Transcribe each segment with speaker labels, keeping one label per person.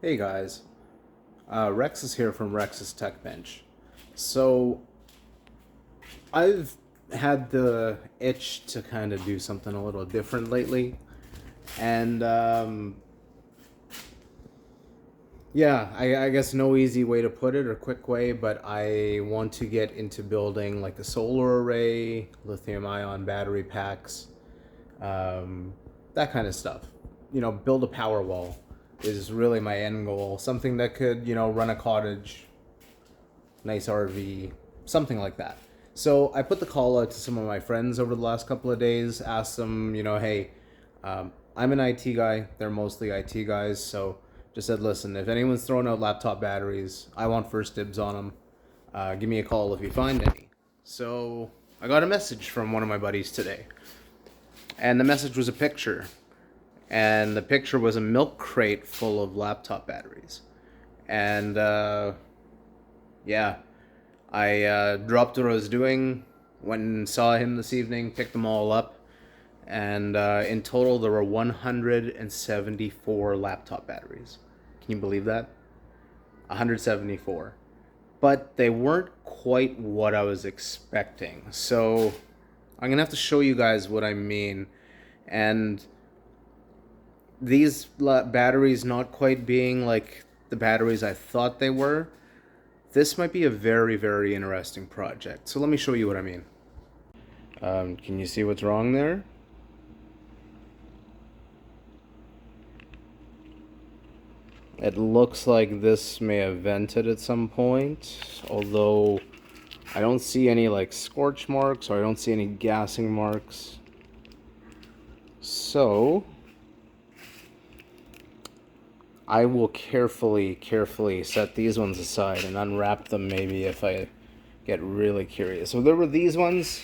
Speaker 1: Hey guys, Rex is here from Rex's Tech Bench. So, I've had the itch to kind of do something a little different lately, and yeah, I guess no easy way to put it or quick way, but I want to get into building like a solar array, lithium ion battery packs, um, that kind of stuff. Build a power wall is really my end goal. Something that could, run a cottage, nice RV, something like that. So I put the call out to some of my friends over the last couple of days, asked them, hey, I'm an IT guy. They're mostly IT guys. So just said, listen, if anyone's throwing out laptop batteries, I want first dibs on them. Give me a call if you find any. So I got a message from one of my buddies today. And the message was a picture. And the picture was a milk crate full of laptop batteries. And yeah, I dropped what I was doing, went and saw him this evening, picked them all up, and in total there were 174 laptop batteries. Can you believe that? 174. But they weren't quite what I was expecting. So I'm going to have to show you guys what I mean. And these batteries not quite being like the batteries I thought they were, this might be a very, very interesting project. So let me show you what I mean. Can you see what's wrong there? It looks like this may have vented at some point, although I don't see any like scorch marks or I don't see any gassing marks. So I will carefully set these ones aside and unwrap them maybe if I get really curious. So there were these ones,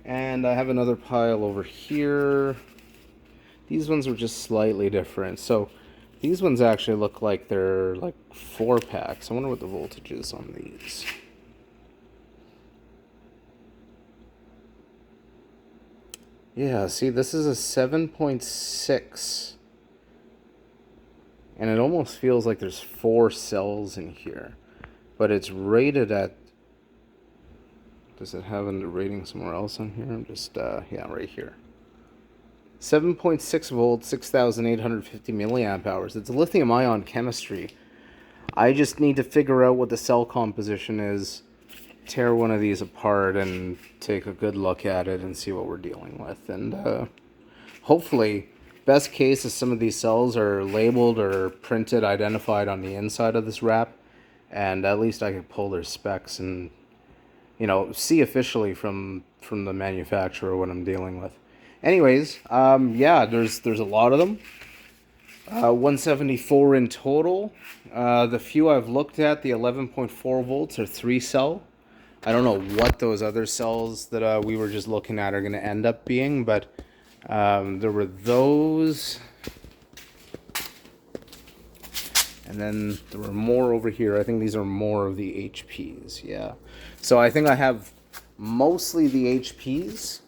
Speaker 1: and I have another pile over here. These ones were just slightly different. So these ones actually look like they're like 4-packs. I wonder what the voltage is on these. Yeah, see, this is a 7.6. And it almost feels like there's 4 cells in here. But it's rated at... Does it have a rating somewhere else on here? I'm just, yeah, right here. 7.6 volts, 6,850 milliamp hours. It's lithium ion chemistry. I just need to figure out what the cell composition is, tear one of these apart, and take a good look at it and see what we're dealing with. And hopefully, best case is some of these cells are labeled or printed, identified on the inside of this wrap, and at least I can pull their specs and, see officially from the manufacturer what I'm dealing with. Anyways, yeah, there's a lot of them. 174 in total. The few I've looked at, the 11.4 volts are 3-cell. I don't know what those other cells that we were just looking at are going to end up being, but there were those. And then there were more over here. I think these are more of the HPs, yeah. So I think I have mostly the HPs.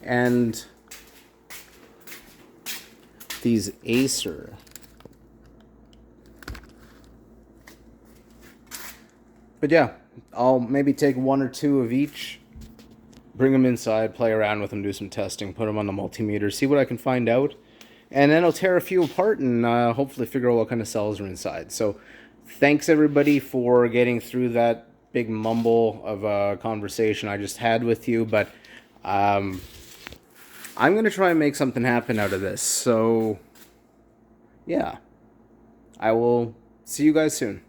Speaker 1: And these Acer. But yeah, I'll maybe take 1 or 2 of each, bring them inside, play around with them, do some testing, put them on the multimeter, see what I can find out. And then I'll tear a few apart and hopefully figure out what kind of cells are inside. So thanks everybody for getting through that big mumble of a conversation I just had with you. But I'm going to try and make something happen out of this. So, yeah. I will see you guys soon.